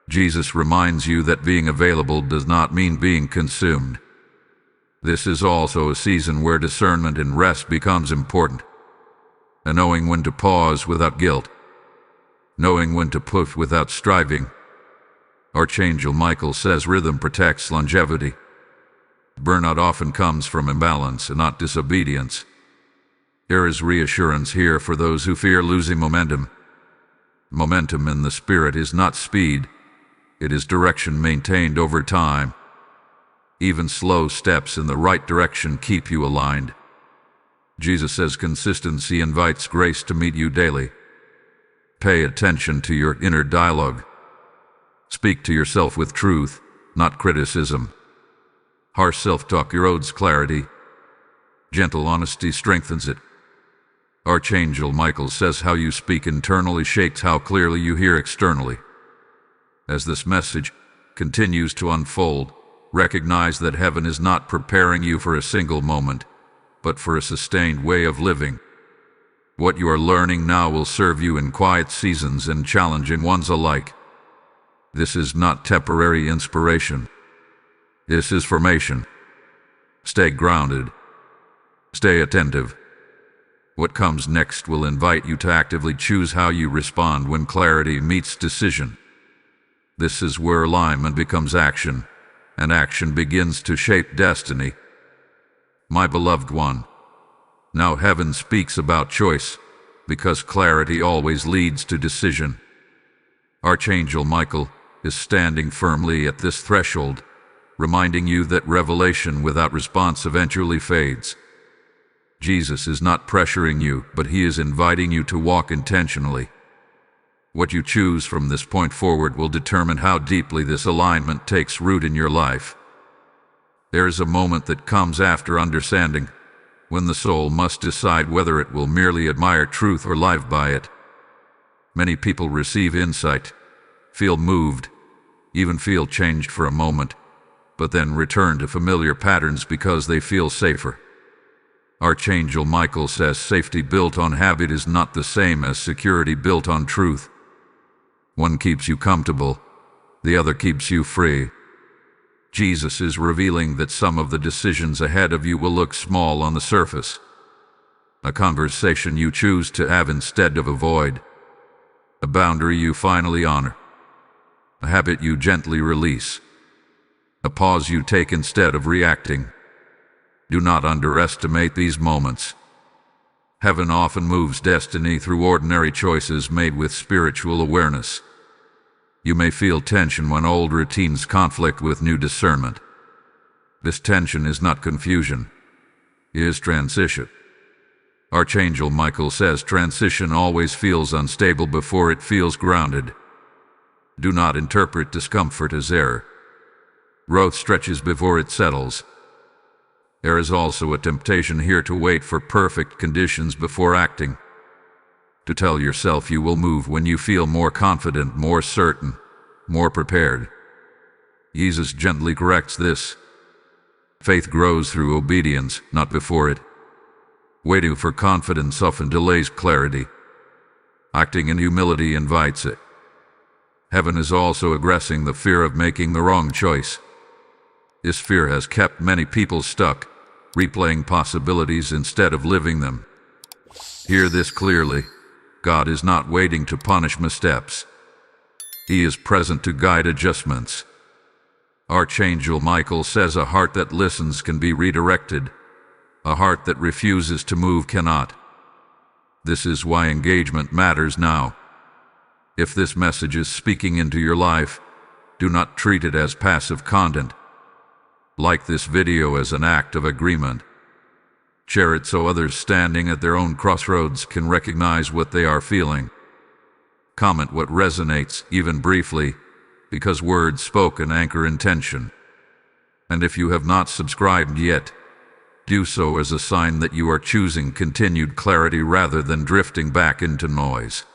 Jesus reminds you that being available does not mean being consumed. This is also a season where discernment and rest becomes important. And knowing when to pause without guilt. Knowing when to push without striving. Archangel Michael says rhythm protects longevity. Burnout often comes from imbalance and not disobedience. There is reassurance here for those who fear losing momentum. Momentum in the spirit is not speed. It is direction maintained over time. Even slow steps in the right direction keep you aligned. Jesus says consistency invites grace to meet you daily. Pay attention to your inner dialogue. Speak to yourself with truth, not criticism. Harsh self-talk erodes clarity. Gentle honesty strengthens it. Archangel Michael says how you speak internally shapes how clearly you hear externally. As this message continues to unfold, recognize that heaven is not preparing you for a single moment, but for a sustained way of living. What you are learning now will serve you in quiet seasons and challenging ones alike. This is not temporary inspiration. This is formation. Stay grounded. Stay attentive. What comes next will invite you to actively choose how you respond when clarity meets decision. This is where alignment becomes action, and action begins to shape destiny. My beloved one, now heaven speaks about choice, because clarity always leads to decision. Archangel Michael is standing firmly at this threshold, reminding you that revelation without response eventually fades. Jesus is not pressuring you, but he is inviting you to walk intentionally. What you choose from this point forward will determine how deeply this alignment takes root in your life. There is a moment that comes after understanding, when the soul must decide whether it will merely admire truth or live by it. Many people receive insight, feel moved, even feel changed for a moment, but then return to familiar patterns because they feel safer. Archangel Michael says safety built on habit is not the same as security built on truth. One keeps you comfortable, the other keeps you free. Jesus is revealing that some of the decisions ahead of you will look small on the surface. A conversation you choose to have instead of avoid. A boundary you finally honor. A habit you gently release. A pause you take instead of reacting. Do not underestimate these moments. Heaven often moves destiny through ordinary choices made with spiritual awareness. You may feel tension when old routines conflict with new discernment. This tension is not confusion. is transition. Archangel Michael says transition always feels unstable before it feels grounded. Do not interpret discomfort as error. Growth stretches before it settles. There is also a temptation here to wait for perfect conditions before acting. To tell yourself you will move when you feel more confident, more certain, more prepared. Jesus gently corrects this. Faith grows through obedience, not before it. Waiting for confidence often delays clarity. Acting in humility invites it. Heaven is also addressing the fear of making the wrong choice. This fear has kept many people stuck, replaying possibilities instead of living them. Hear this clearly. God is not waiting to punish missteps. He is present to guide adjustments. Archangel Michael says a heart that listens can be redirected. A heart that refuses to move cannot. This is why engagement matters now. If this message is speaking into your life, do not treat it as passive content. Like this video as an act of agreement. Share it so others standing at their own crossroads can recognize what they are feeling. Comment what resonates, even briefly, because words spoken anchor intention. And if you have not subscribed yet, do so as a sign that you are choosing continued clarity rather than drifting back into noise.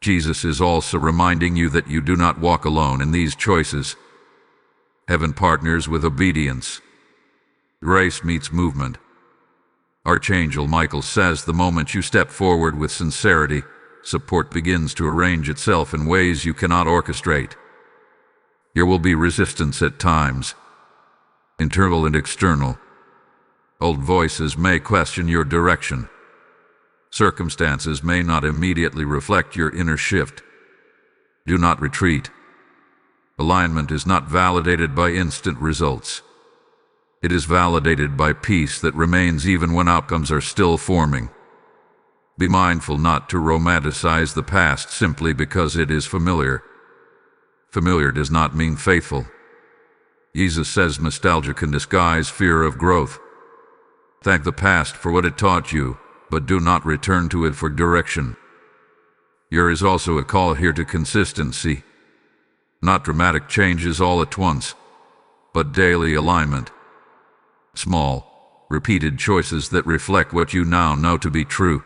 Jesus is also reminding you that you do not walk alone in these choices. Heaven partners with obedience. Grace meets movement. Archangel Michael says the moment you step forward with sincerity, support begins to arrange itself in ways you cannot orchestrate. There will be resistance at times, internal and external. Old voices may question your direction. Circumstances may not immediately reflect your inner shift. Do not retreat. Alignment is not validated by instant results. It is validated by peace that remains even when outcomes are still forming. Be mindful not to romanticize the past simply because it is familiar. Familiar does not mean faithful. Jesus says nostalgia can disguise fear of growth. Thank the past for what it taught you, but do not return to it for direction. There is also a call here to consistency. Not dramatic changes all at once, but daily alignment. Small, repeated choices that reflect what you now know to be true.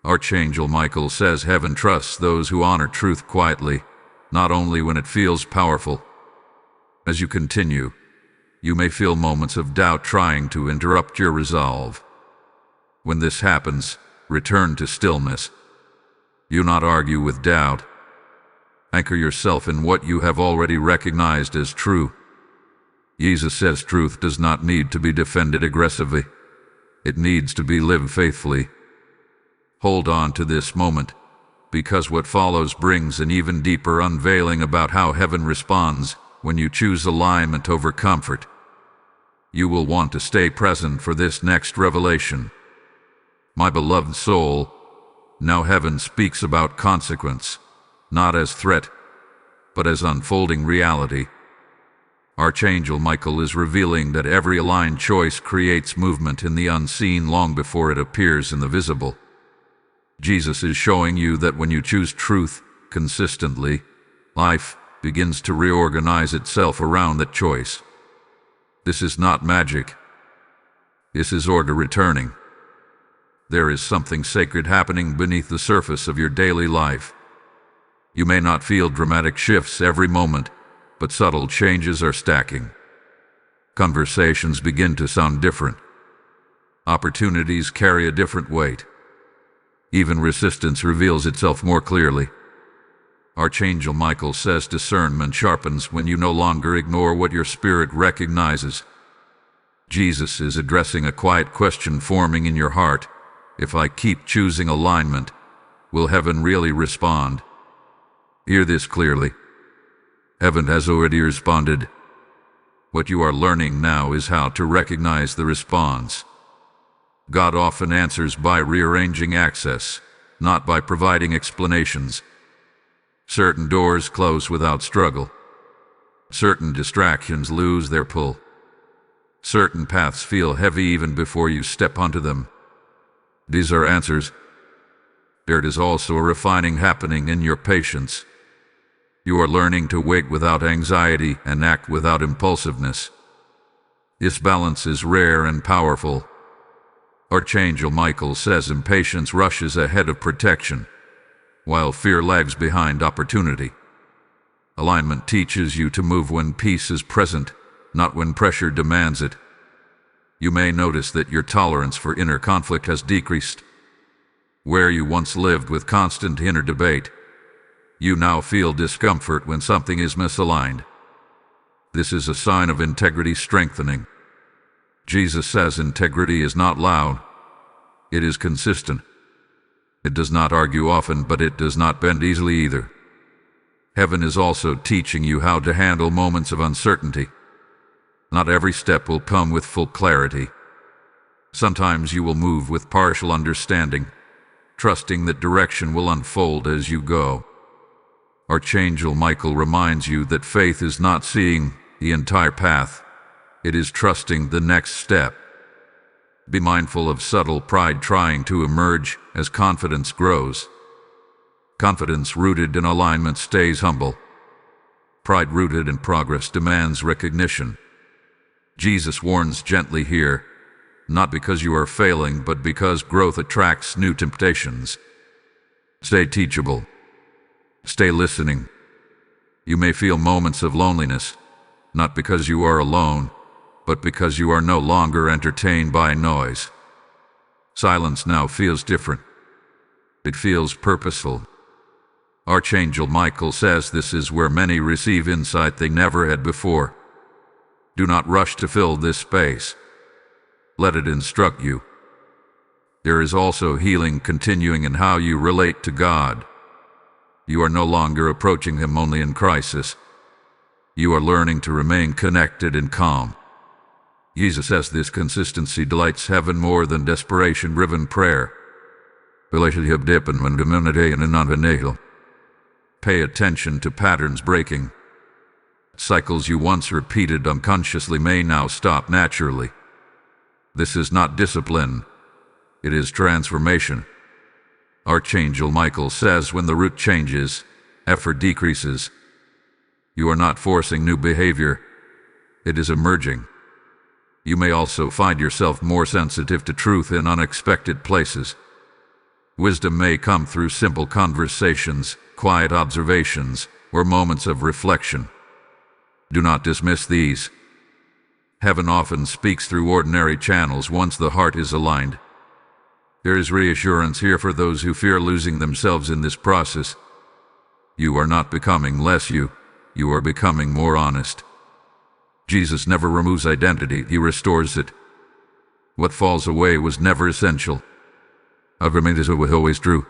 Archangel Michael says heaven trusts those who honor truth quietly, not only when it feels powerful. As you continue, you may feel moments of doubt trying to interrupt your resolve. When this happens, return to stillness. Do not argue with doubt. Anchor yourself in what you have already recognized as true. Jesus says truth does not need to be defended aggressively. It needs to be lived faithfully. Hold on to this moment, because what follows brings an even deeper unveiling about how heaven responds when you choose alignment over comfort. You will want to stay present for this next revelation. My beloved soul, now heaven speaks about consequence, not as threat, but as unfolding reality. Archangel Michael is revealing that every aligned choice creates movement in the unseen long before it appears in the visible. Jesus is showing you that when you choose truth consistently, life begins to reorganize itself around that choice. This is not magic. This is order returning. There is something sacred happening beneath the surface of your daily life. You may not feel dramatic shifts every moment, but subtle changes are stacking. Conversations begin to sound different. Opportunities carry a different weight. Even resistance reveals itself more clearly. Archangel Michael says discernment sharpens when you no longer ignore what your spirit recognizes. Jesus is addressing a quiet question forming in your heart. If I keep choosing alignment, will heaven really respond? Hear this clearly. Heaven has already responded. What you are learning now is how to recognize the response. God often answers by rearranging access, not by providing explanations. Certain doors close without struggle. Certain distractions lose their pull. Certain paths feel heavy even before you step onto them. These are answers. There is also a refining happening in your patience. You are learning to wait without anxiety and act without impulsiveness. This balance is rare and powerful. Archangel Michael says impatience rushes ahead of protection, while fear lags behind opportunity. Alignment teaches you to move when peace is present, not when pressure demands it. You may notice that your tolerance for inner conflict has decreased. Where you once lived with constant inner debate, you now feel discomfort when something is misaligned. This is a sign of integrity strengthening. Jesus says integrity is not loud. It is consistent. It does not argue often, but it does not bend easily either. Heaven is also teaching you how to handle moments of uncertainty. Not every step will come with full clarity. Sometimes you will move with partial understanding, trusting that direction will unfold as you go. Archangel Michael reminds you that faith is not seeing the entire path. It is trusting the next step. Be mindful of subtle pride trying to emerge as confidence grows. Confidence rooted in alignment stays humble. Pride rooted in progress demands recognition. Jesus warns gently here, not because you are failing, but because growth attracts new temptations. Stay teachable. Stay listening. You may feel moments of loneliness, not because you are alone, but because you are no longer entertained by noise. Silence now feels different. It feels purposeful. Archangel Michael says this is where many receive insight they never had before. Do not rush to fill this space. Let it instruct you. There is also healing continuing in how you relate to God. You are no longer approaching Him only in crisis. You are learning to remain connected and calm. Jesus says this consistency delights heaven more than desperation-driven prayer. Pay attention to patterns breaking. Cycles you once repeated unconsciously may now stop naturally. This is not discipline. It is transformation. Archangel Michael says when the route changes, effort decreases. You are not forcing new behavior. It is emerging. You may also find yourself more sensitive to truth in unexpected places. Wisdom may come through simple conversations, quiet observations, or moments of reflection. Do not dismiss these. Heaven often speaks through ordinary channels once the heart is aligned. There is reassurance here for those who fear losing themselves in this process. You are not becoming less you are becoming more honest. Jesus never removes identity, He restores it. What falls away was never essential. I've remained as it was always true.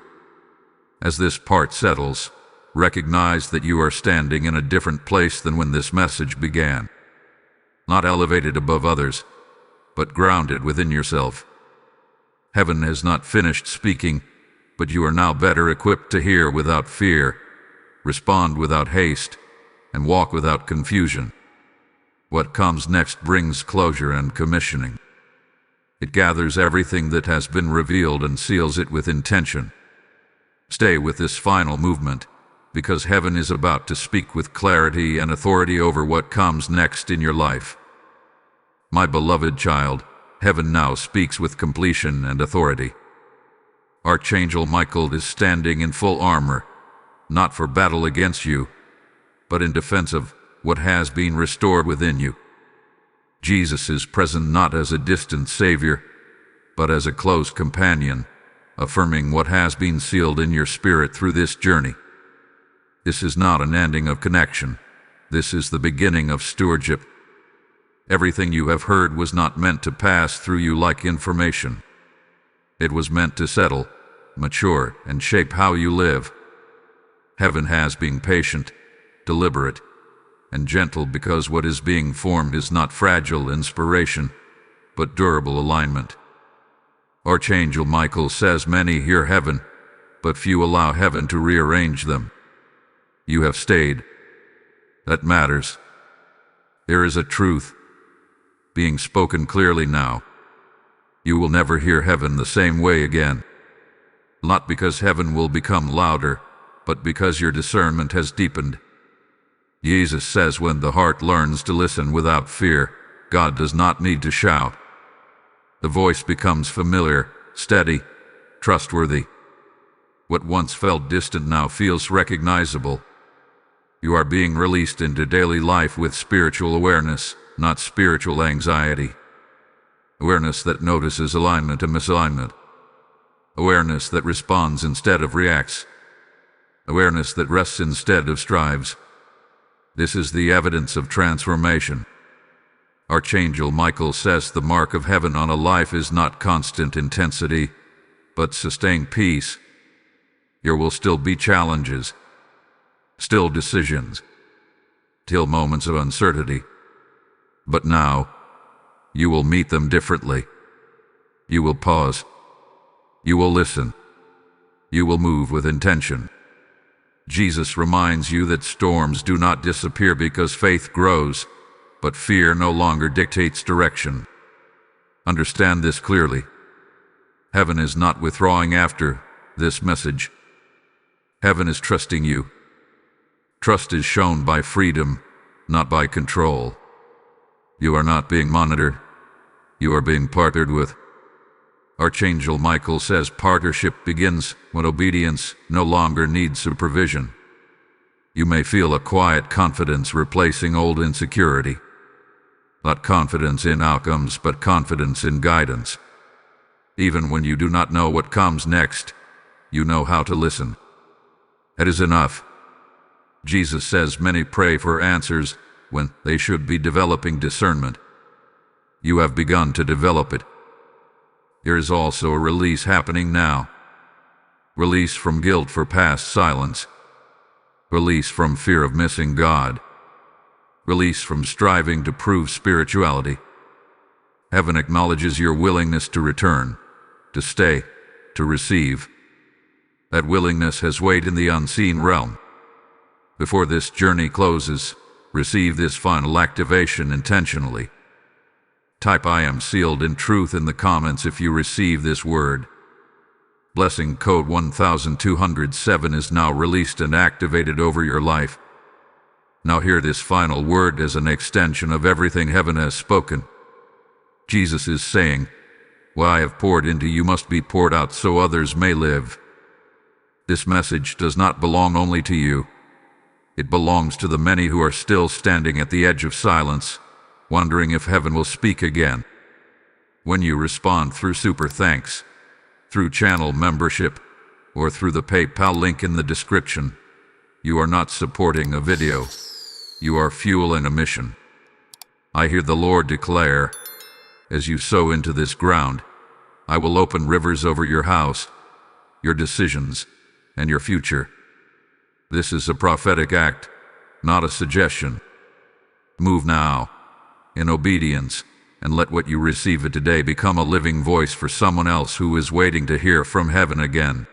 As this part settles, recognize that you are standing in a different place than when this message began. Not elevated above others, but grounded within yourself. Heaven has not finished speaking, but you are now better equipped to hear without fear, respond without haste, and walk without confusion. What comes next brings closure and commissioning. It gathers everything that has been revealed and seals it with intention. Stay with this final movement, because heaven is about to speak with clarity and authority over what comes next in your life. My beloved child, heaven now speaks with completion and authority. Archangel Michael is standing in full armor, not for battle against you, but in defense of what has been restored within you. Jesus is present not as a distant Savior, but as a close companion, affirming what has been sealed in your spirit through this journey. This is not an ending of connection. This is the beginning of stewardship. Everything you have heard was not meant to pass through you like information. It was meant to settle, mature, and shape how you live. Heaven has been patient, deliberate, and gentle because what is being formed is not fragile inspiration, but durable alignment. Archangel Michael says many hear heaven, but few allow heaven to rearrange them. You have stayed. That matters. There is a truth. being spoken clearly now. You will never hear heaven the same way again. Not because heaven will become louder, but because your discernment has deepened. Jesus says when the heart learns to listen without fear, God does not need to shout. The voice becomes familiar, steady, trustworthy. What once felt distant now feels recognizable. You are being released into daily life with spiritual awareness, not spiritual anxiety. Awareness that notices alignment and misalignment. Awareness that responds instead of reacts. Awareness that rests instead of strives. This is the evidence of transformation. Archangel Michael says the mark of heaven on a life is not constant intensity, but sustained peace. There will still be challenges, still decisions, still moments of uncertainty. But now, you will meet them differently. You will pause. You will listen. You will move with intention. Jesus reminds you that storms do not disappear because faith grows, but fear no longer dictates direction. Understand this clearly. Heaven is not withdrawing after this message. Heaven is trusting you. Trust is shown by freedom, not by control. You are not being monitored. You are being partnered with. Archangel Michael says partnership begins when obedience no longer needs supervision. You may feel a quiet confidence replacing old insecurity. Not confidence in outcomes, but confidence in guidance. Even when you do not know what comes next, you know how to listen. That is enough. Jesus says many pray for answers when they should be developing discernment. You have begun to develop it. There is also a release happening now. Release from guilt for past silence. Release from fear of missing God. Release from striving to prove spirituality. Heaven acknowledges your willingness to return, to stay, to receive. That willingness has weight in the unseen realm. Before this journey closes, receive this final activation intentionally. Type "I am sealed in truth" in the comments if you receive this word. Blessing code 1207 is now released and activated over your life. Now hear this final word as an extension of everything heaven has spoken. Jesus is saying, "What I have poured into you must be poured out so others may live." This message does not belong only to you. It belongs to the many who are still standing at the edge of silence, wondering if heaven will speak again. When you respond through super thanks, through channel membership, or through the PayPal link in the description, you are not supporting a video. You are fueling a mission. I hear the Lord declare, as you sow into this ground, I will open rivers over your house, your decisions, and your future. This is a prophetic act, not a suggestion. Move now, in obedience, and let what you receive today become a living voice for someone else who is waiting to hear from heaven again.